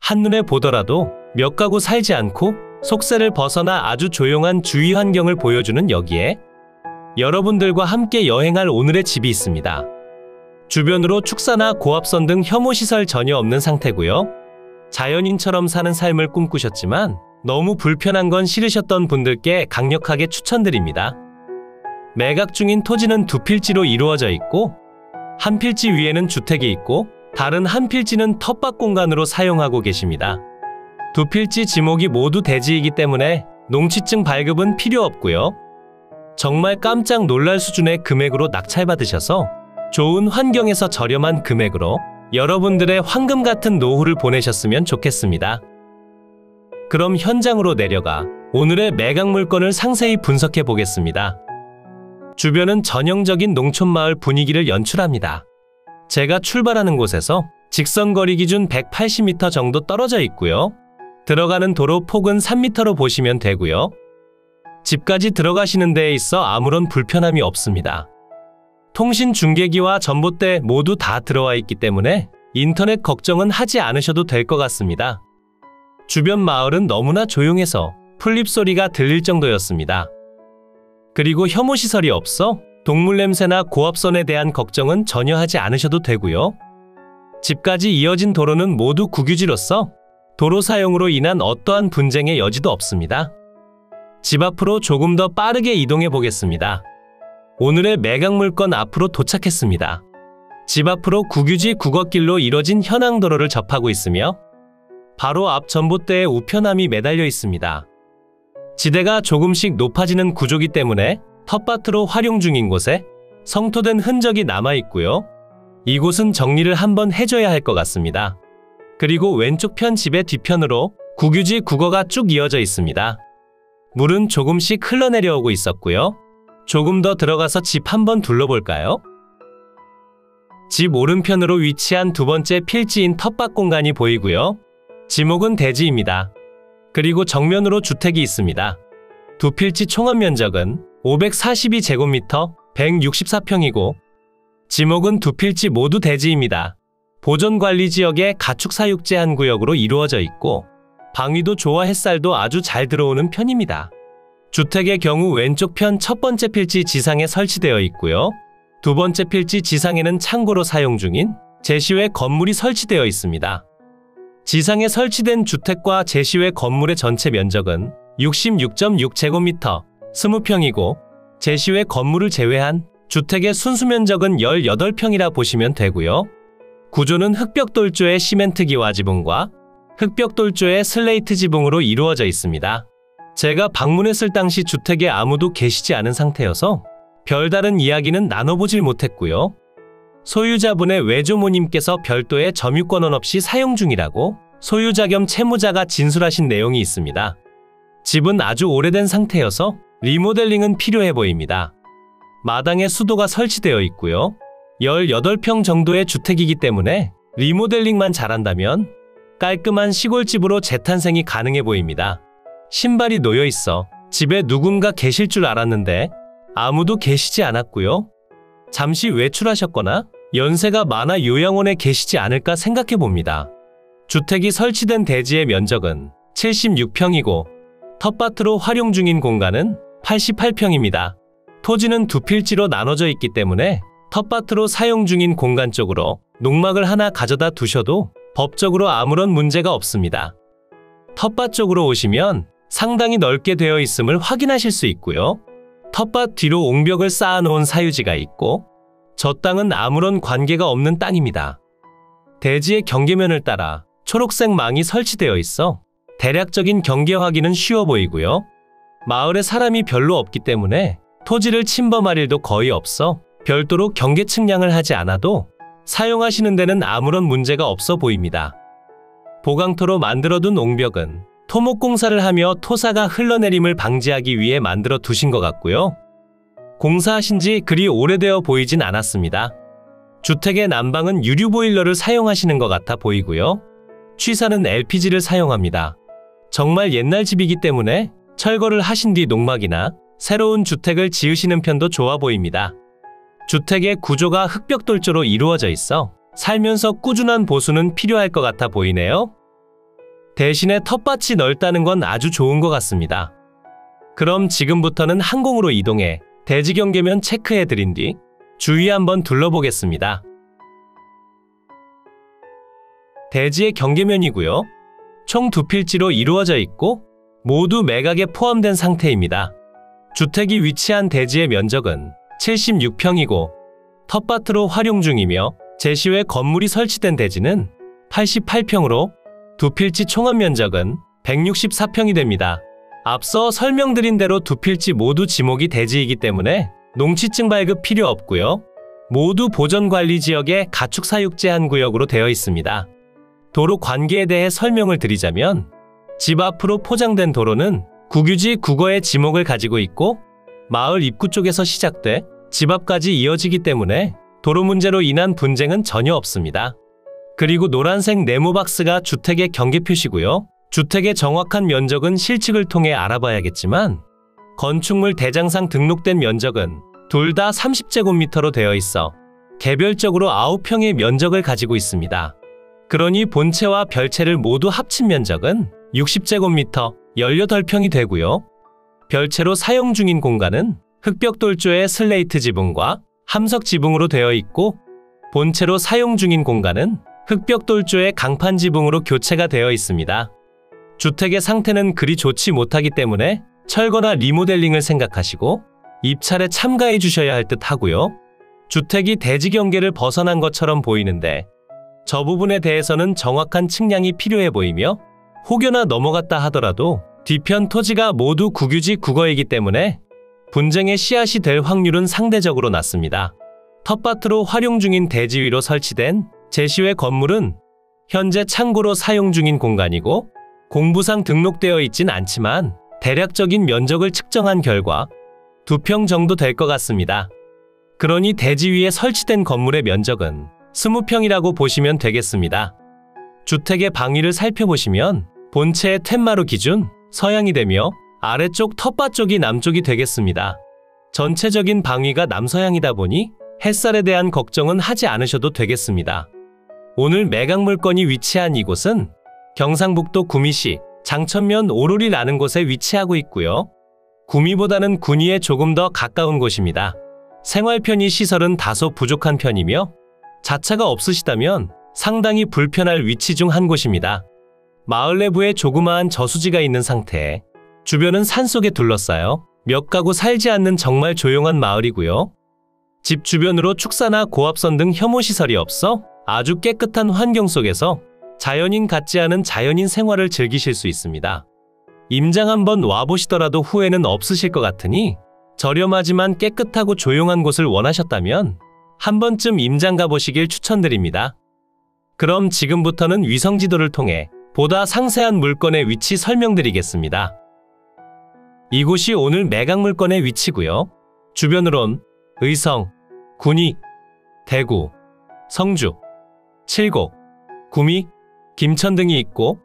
한눈에 보더라도 몇 가구 살지 않고 속세를 벗어나 아주 조용한 주위 환경을 보여주는 여기에 여러분들과 함께 여행할 오늘의 집이 있습니다. 주변으로 축사나 고압선 등 혐오시설 전혀 없는 상태고요. 자연인처럼 사는 삶을 꿈꾸셨지만 너무 불편한 건 싫으셨던 분들께 강력하게 추천드립니다. 매각 중인 토지는 두 필지로 이루어져 있고 한 필지 위에는 주택이 있고 다른 한 필지는 텃밭 공간으로 사용하고 계십니다. 두 필지 지목이 모두 대지이기 때문에 농취증 발급은 필요 없고요. 정말 깜짝 놀랄 수준의 금액으로 낙찰받으셔서 좋은 환경에서 저렴한 금액으로 여러분들의 황금 같은 노후를 보내셨으면 좋겠습니다. 그럼 현장으로 내려가 오늘의 매각 물건을 상세히 분석해 보겠습니다. 주변은 전형적인 농촌마을 분위기를 연출합니다. 제가 출발하는 곳에서 직선거리 기준 180m 정도 떨어져 있고요. 들어가는 도로 폭은 3m로 보시면 되고요. 집까지 들어가시는 데에 있어 아무런 불편함이 없습니다. 통신 중계기와 전봇대 모두 다 들어와 있기 때문에 인터넷 걱정은 하지 않으셔도 될 것 같습니다. 주변 마을은 너무나 조용해서 풀잎 소리가 들릴 정도였습니다. 그리고 혐오시설이 없어 동물 냄새나 고압선에 대한 걱정은 전혀 하지 않으셔도 되고요. 집까지 이어진 도로는 모두 국유지로서 도로 사용으로 인한 어떠한 분쟁의 여지도 없습니다. 집 앞으로 조금 더 빠르게 이동해 보겠습니다. 오늘의 매각 물건 앞으로 도착했습니다. 집 앞으로 국유지 국어길로 이뤄진 현항도로를 접하고 있으며 바로 앞 전봇대에 우편함이 매달려 있습니다. 지대가 조금씩 높아지는 구조기 때문에 텃밭으로 활용 중인 곳에 성토된 흔적이 남아있고요. 이곳은 정리를 한번 해줘야 할 것 같습니다. 그리고 왼쪽 편 집의 뒤편으로 국유지 국어가 쭉 이어져 있습니다. 물은 조금씩 흘러내려오고 있었고요. 조금 더 들어가서 집 한번 둘러볼까요? 집 오른편으로 위치한 두 번째 필지인 텃밭 공간이 보이고요. 지목은 대지입니다. 그리고 정면으로 주택이 있습니다. 두 필지 총합 면적은 542제곱미터 164평이고 지목은 두 필지 모두 대지입니다. 보존관리지역의 가축사육제 한 구역으로 이루어져 있고 방위도 좋아 햇살도 아주 잘 들어오는 편입니다. 주택의 경우 왼쪽 편 첫 번째 필지 지상에 설치되어 있고요. 두 번째 필지 지상에는 창고로 사용 중인 제시외 건물이 설치되어 있습니다. 지상에 설치된 주택과 제시외 건물의 전체 면적은 66.6제곱미터 20평이고 제시외 건물을 제외한 주택의 순수 면적은 18평이라 보시면 되고요. 구조는 흑벽돌조의 시멘트 기와 지붕과 흑벽돌조의 슬레이트 지붕으로 이루어져 있습니다. 제가 방문했을 당시 주택에 아무도 계시지 않은 상태여서 별다른 이야기는 나눠보질 못했고요. 소유자분의 외조모님께서 별도의 점유권은 없이 사용 중이라고 소유자 겸 채무자가 진술하신 내용이 있습니다. 집은 아주 오래된 상태여서 리모델링은 필요해 보입니다. 마당에 수도가 설치되어 있고요. 18평 정도의 주택이기 때문에 리모델링만 잘한다면 깔끔한 시골집으로 재탄생이 가능해 보입니다. 신발이 놓여 있어 집에 누군가 계실 줄 알았는데 아무도 계시지 않았고요. 잠시 외출하셨거나 연세가 많아 요양원에 계시지 않을까 생각해 봅니다. 주택이 설치된 대지의 면적은 76평이고 텃밭으로 활용 중인 공간은 88평입니다. 토지는 두 필지로 나눠져 있기 때문에 텃밭으로 사용 중인 공간 쪽으로 농막을 하나 가져다 두셔도 법적으로 아무런 문제가 없습니다. 텃밭 쪽으로 오시면 상당히 넓게 되어 있음을 확인하실 수 있고요. 텃밭 뒤로 옹벽을 쌓아놓은 사유지가 있고 저 땅은 아무런 관계가 없는 땅입니다. 대지의 경계면을 따라 초록색 망이 설치되어 있어 대략적인 경계 확인은 쉬워 보이고요. 마을에 사람이 별로 없기 때문에 토지를 침범할 일도 거의 없어 별도로 경계 측량을 하지 않아도 사용하시는 데는 아무런 문제가 없어 보입니다. 보강토로 만들어둔 옹벽은 토목공사를 하며 토사가 흘러내림을 방지하기 위해 만들어 두신 것 같고요. 공사하신 지 그리 오래되어 보이진 않았습니다. 주택의 난방은 유류 보일러를 사용하시는 것 같아 보이고요. 취사는 LPG를 사용합니다. 정말 옛날 집이기 때문에 철거를 하신 뒤 농막이나 새로운 주택을 지으시는 편도 좋아 보입니다. 주택의 구조가 흑벽돌조로 이루어져 있어 살면서 꾸준한 보수는 필요할 것 같아 보이네요. 대신에 텃밭이 넓다는 건 아주 좋은 것 같습니다. 그럼 지금부터는 항공으로 이동해 대지 경계면 체크해드린 뒤 주위 한번 둘러보겠습니다. 대지의 경계면이고요. 총 2필지로 이루어져 있고 모두 매각에 포함된 상태입니다. 주택이 위치한 대지의 면적은 76평이고 텃밭으로 활용 중이며 제시외 건물이 설치된 대지는 88평으로 2필지 총합 면적은 164평이 됩니다. 앞서 설명드린 대로 2필지 모두 지목이 대지이기 때문에 농지증 발급 필요 없고요. 모두 보전관리지역의 가축사육 제한 구역으로 되어 있습니다. 도로 관계에 대해 설명을 드리자면 집 앞으로 포장된 도로는 국유지 국어의 지목을 가지고 있고 마을 입구 쪽에서 시작돼 집 앞까지 이어지기 때문에 도로 문제로 인한 분쟁은 전혀 없습니다. 그리고 노란색 네모박스가 주택의 경계 표시고요. 주택의 정확한 면적은 실측을 통해 알아봐야겠지만 건축물 대장상 등록된 면적은 둘 다 30제곱미터로 되어 있어 개별적으로 9평의 면적을 가지고 있습니다. 그러니 본체와 별채를 모두 합친 면적은 60제곱미터 18평이 되고요. 별채로 사용 중인 공간은 흑벽돌조의 슬레이트 지붕과 함석 지붕으로 되어 있고 본체로 사용 중인 공간은 흑벽돌조의 강판 지붕으로 교체가 되어 있습니다. 주택의 상태는 그리 좋지 못하기 때문에 철거나 리모델링을 생각하시고 입찰에 참가해 주셔야 할 듯 하고요. 주택이 대지 경계를 벗어난 것처럼 보이는데 저 부분에 대해서는 정확한 측량이 필요해 보이며 혹여나 넘어갔다 하더라도 뒤편 토지가 모두 국유지 국어이기 때문에 분쟁의 씨앗이 될 확률은 상대적으로 낮습니다. 텃밭으로 활용 중인 대지 위로 설치된 제시외 건물은 현재 창고로 사용 중인 공간이고 공부상 등록되어 있진 않지만 대략적인 면적을 측정한 결과 2평 정도 될 것 같습니다. 그러니 대지 위에 설치된 건물의 면적은 20평이라고 보시면 되겠습니다. 주택의 방위를 살펴보시면 본체의 텐마루 기준 서양이 되며 아래쪽 텃밭 쪽이 남쪽이 되겠습니다. 전체적인 방위가 남서양이다 보니 햇살에 대한 걱정은 하지 않으셔도 되겠습니다. 오늘 매각 물건이 위치한 이곳은 경상북도 구미시 장천면 오룰이라는 곳에 위치하고 있고요. 구미보다는 군위에 조금 더 가까운 곳입니다. 생활 편의 시설은 다소 부족한 편이며 자차가 없으시다면 상당히 불편할 위치 중 한 곳입니다. 마을 내부에 조그마한 저수지가 있는 상태에 주변은 산속에 둘러싸여 몇 가구 살지 않는 정말 조용한 마을이고요. 집 주변으로 축사나 고압선 등 혐오시설이 없어 아주 깨끗한 환경 속에서 자연인 같지 않은 자연인 생활을 즐기실 수 있습니다. 임장 한번 와보시더라도 후회는 없으실 것 같으니 저렴하지만 깨끗하고 조용한 곳을 원하셨다면 한 번쯤 임장 가보시길 추천드립니다. 그럼 지금부터는 위성지도를 통해 보다 상세한 물건의 위치 설명드리겠습니다. 이곳이 오늘 매각 물건의 위치고요. 주변으론 의성, 군위, 대구, 성주, 칠곡, 구미, 김천 등이 있고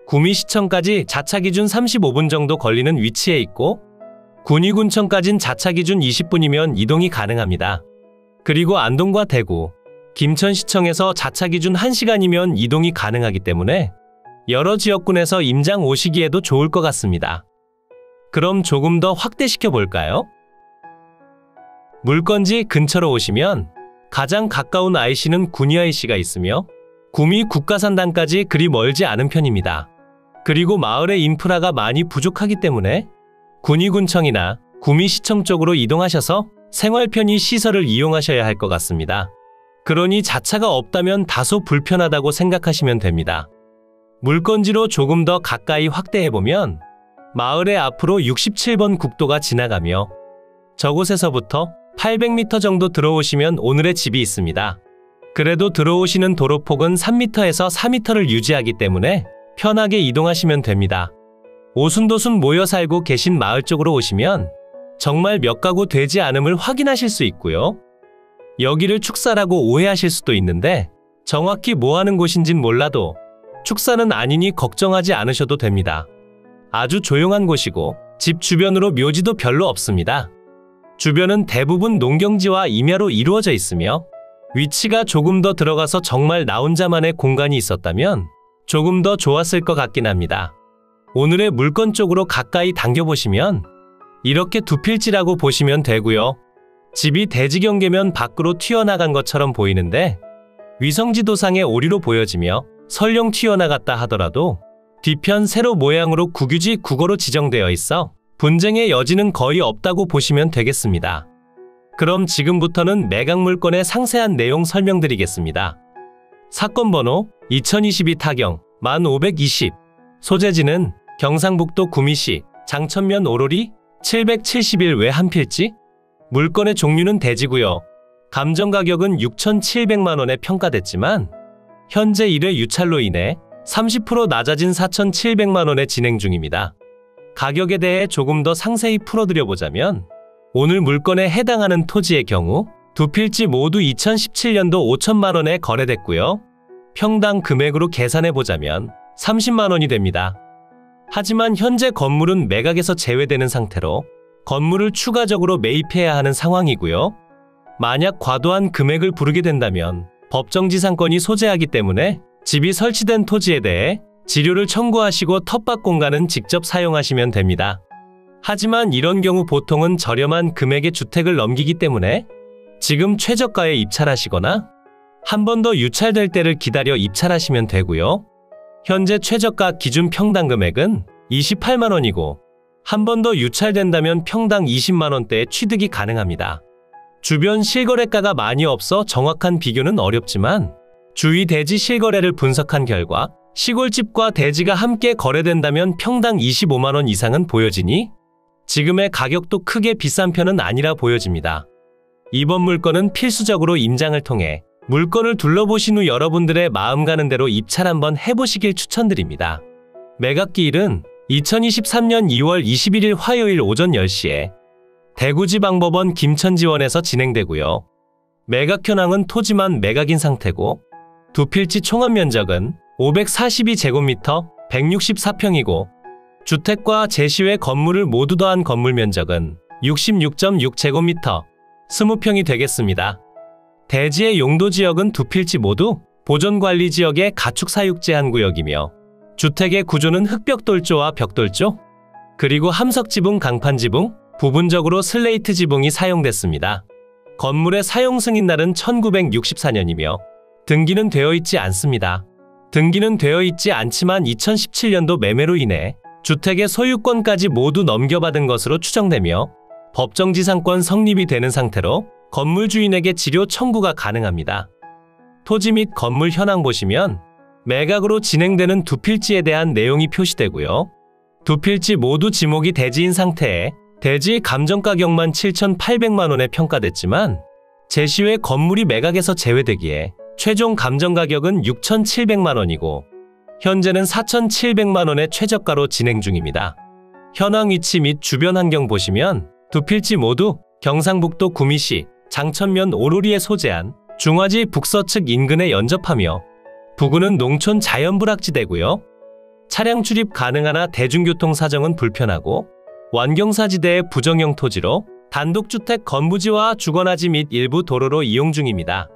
구미시청까지 자차 기준 35분 정도 걸리는 위치에 있고 군위군청까진 자차 기준 20분이면 이동이 가능합니다. 그리고 안동과 대구, 김천시청에서 자차 기준 1시간이면 이동이 가능하기 때문에 여러 지역군에서 임장 오시기에도 좋을 것 같습니다. 그럼 조금 더 확대시켜 볼까요? 물건지 근처로 오시면 가장 가까운 IC는 군위 IC가 있으며 구미 국가산단까지 그리 멀지 않은 편입니다. 그리고 마을의 인프라가 많이 부족하기 때문에 군위군청이나 구미시청 쪽으로 이동하셔서 생활 편의 시설을 이용하셔야 할 것 같습니다. 그러니 자차가 없다면 다소 불편하다고 생각하시면 됩니다. 물건지로 조금 더 가까이 확대해보면 마을의 앞으로 67번 국도가 지나가며 저곳에서부터 800m 정도 들어오시면 오늘의 집이 있습니다. 그래도 들어오시는 도로폭은 3m에서 4m를 유지하기 때문에 편하게 이동하시면 됩니다. 오순도순 모여 살고 계신 마을 쪽으로 오시면 정말 몇 가구 되지 않음을 확인하실 수 있고요. 여기를 축사라고 오해하실 수도 있는데 정확히 뭐 하는 곳인진 몰라도 축사는 아니니 걱정하지 않으셔도 됩니다. 아주 조용한 곳이고 집 주변으로 묘지도 별로 없습니다. 주변은 대부분 농경지와 임야로 이루어져 있으며 위치가 조금 더 들어가서 정말 나 혼자만의 공간이 있었다면 조금 더 좋았을 것 같긴 합니다. 오늘의 물건 쪽으로 가까이 당겨보시면 이렇게 두 필지라고 보시면 되고요. 집이 대지 경계면 밖으로 튀어나간 것처럼 보이는데 위성지도상의 오리로 보여지며 설령 튀어나갔다 하더라도 뒤편 세로 모양으로 국유지 국어로 지정되어 있어 분쟁의 여지는 거의 없다고 보시면 되겠습니다. 그럼 지금부터는 매각 물건의 상세한 내용 설명드리겠습니다. 사건 번호 2022 타경 1520 소재지는 경상북도 구미시 장천면 오로리 771 외 한 필지 물건의 종류는 대지고요. 감정 가격은 6,700만 원에 평가됐지만 현재 1회 유찰로 인해 30% 낮아진 4,700만 원에 진행 중입니다. 가격에 대해 조금 더 상세히 풀어드려보자면 오늘 물건에 해당하는 토지의 경우 두 필지 모두 2017년도 5천만 원에 거래됐고요. 평당 금액으로 계산해보자면 30만 원이 됩니다. 하지만 현재 건물은 매각에서 제외되는 상태로 건물을 추가적으로 매입해야 하는 상황이고요. 만약 과도한 금액을 부르게 된다면 법정지상권이 소재하기 때문에 집이 설치된 토지에 대해 지료를 청구하시고 텃밭 공간은 직접 사용하시면 됩니다. 하지만 이런 경우 보통은 저렴한 금액의 주택을 넘기기 때문에 지금 최저가에 입찰하시거나 한 번 더 유찰될 때를 기다려 입찰하시면 되고요. 현재 최저가 기준 평당 금액은 28만 원이고 한 번 더 유찰된다면 평당 20만 원대의 취득이 가능합니다. 주변 실거래가가 많이 없어 정확한 비교는 어렵지만 주위 대지 실거래를 분석한 결과 시골집과 대지가 함께 거래된다면 평당 25만 원 이상은 보여지니 지금의 가격도 크게 비싼 편은 아니라 보여집니다. 이번 물건은 필수적으로 임장을 통해 물건을 둘러보신 후 여러분들의 마음 가는 대로 입찰 한번 해보시길 추천드립니다. 매각기일은 2023년 2월 21일 화요일 오전 10시에 대구지방법원 김천지원에서 진행되고요. 매각 현황은 토지만 매각인 상태고 두 필지 총합 면적은 542제곱미터 164평이고 주택과 제시외 건물을 모두 더한 건물 면적은 66.6제곱미터 20평이 되겠습니다. 대지의 용도지역은 두 필지 모두 보존관리지역의 가축사육 제한구역이며 주택의 구조는 흑벽돌조와 벽돌조, 그리고 함석지붕, 강판지붕, 부분적으로 슬레이트 지붕이 사용됐습니다. 건물의 사용 승인날은 1964년이며 등기는 되어 있지 않습니다. 등기는 되어 있지 않지만 2017년도 매매로 인해 주택의 소유권까지 모두 넘겨받은 것으로 추정되며 법정지상권 성립이 되는 상태로 건물 주인에게 지료 청구가 가능합니다. 토지 및 건물 현황 보시면 매각으로 진행되는 두 필지에 대한 내용이 표시되고요. 두 필지 모두 지목이 대지인 상태에 대지의 감정가격만 7,800만 원에 평가됐지만 제시외 건물이 매각에서 제외되기에 최종 감정가격은 6,700만 원이고 현재는 4,700만 원의 최저가로 진행 중입니다. 현황 위치 및 주변 환경 보시면 두 필지 모두 경상북도 구미시 장천면 오로리에 소재한 중화지 북서측 인근에 연접하며 부근은 농촌 자연불확지대고요. 차량 출입 가능하나 대중교통 사정은 불편하고 완경사지대의 부정형 토지로 단독주택 건부지와 주거나지 및 일부 도로로 이용 중입니다.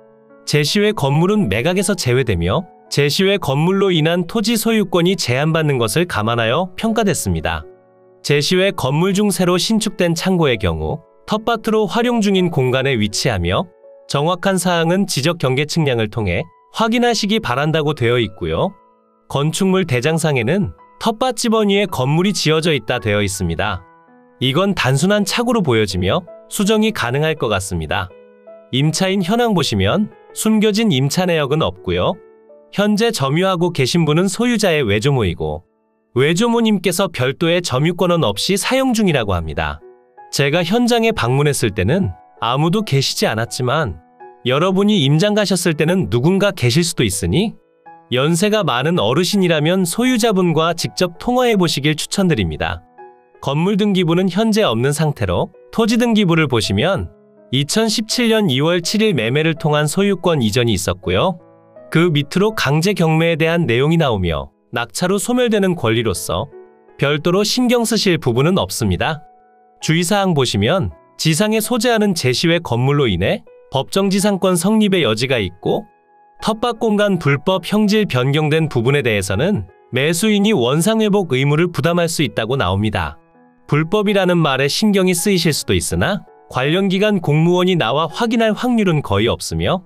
제시외 건물은 매각에서 제외되며 제시외 건물로 인한 토지 소유권이 제한받는 것을 감안하여 평가됐습니다. 제시외 건물 중 새로 신축된 창고의 경우 텃밭으로 활용 중인 공간에 위치하며 정확한 사항은 지적 경계 측량을 통해 확인하시기 바란다고 되어 있고요. 건축물 대장상에는 텃밭 집원 위에 건물이 지어져 있다 되어 있습니다. 이건 단순한 착오로 보여지며 수정이 가능할 것 같습니다. 임차인 현황 보시면 숨겨진 임차 내역은 없고요. 현재 점유하고 계신 분은 소유자의 외조모이고 외조모님께서 별도의 점유권은 없이 사용 중이라고 합니다. 제가 현장에 방문했을 때는 아무도 계시지 않았지만 여러분이 임장 가셨을 때는 누군가 계실 수도 있으니 연세가 많은 어르신이라면 소유자분과 직접 통화해 보시길 추천드립니다. 건물 등기부는 현재 없는 상태로 토지 등기부를 보시면 2017년 2월 7일 매매를 통한 소유권 이전이 있었고요. 그 밑으로 강제 경매에 대한 내용이 나오며 낙찰 후 소멸되는 권리로서 별도로 신경 쓰실 부분은 없습니다. 주의사항 보시면 지상에 소재하는 제시외 건물로 인해 법정지상권 성립의 여지가 있고 텃밭 공간 불법 형질 변경된 부분에 대해서는 매수인이 원상회복 의무를 부담할 수 있다고 나옵니다. 불법이라는 말에 신경이 쓰이실 수도 있으나 관련 기관 공무원이 나와 확인할 확률은 거의 없으며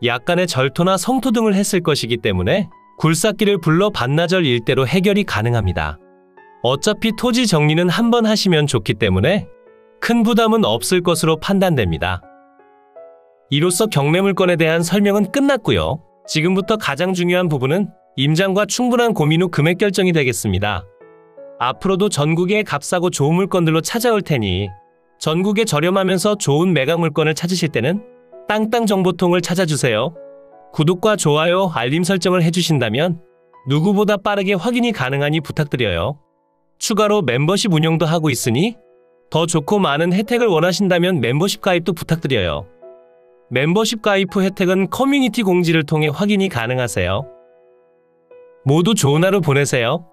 약간의 절토나 성토 등을 했을 것이기 때문에 굴삭기를 불러 반나절 일대로 해결이 가능합니다. 어차피 토지 정리는 한 번 하시면 좋기 때문에 큰 부담은 없을 것으로 판단됩니다. 이로써 경매물건에 대한 설명은 끝났고요. 지금부터 가장 중요한 부분은 임장과 충분한 고민 후 금액 결정이 되겠습니다. 앞으로도 전국에 값싸고 좋은 물건들로 찾아올 테니 전국에 저렴하면서 좋은 매각 물건을 찾으실 때는 땅땅정보통을 찾아주세요. 구독과 좋아요, 알림 설정을 해주신다면 누구보다 빠르게 확인이 가능하니 부탁드려요. 추가로 멤버십 운영도 하고 있으니 더 좋고 많은 혜택을 원하신다면 멤버십 가입도 부탁드려요. 멤버십 가입 후 혜택은 커뮤니티 공지를 통해 확인이 가능하세요. 모두 좋은 하루 보내세요.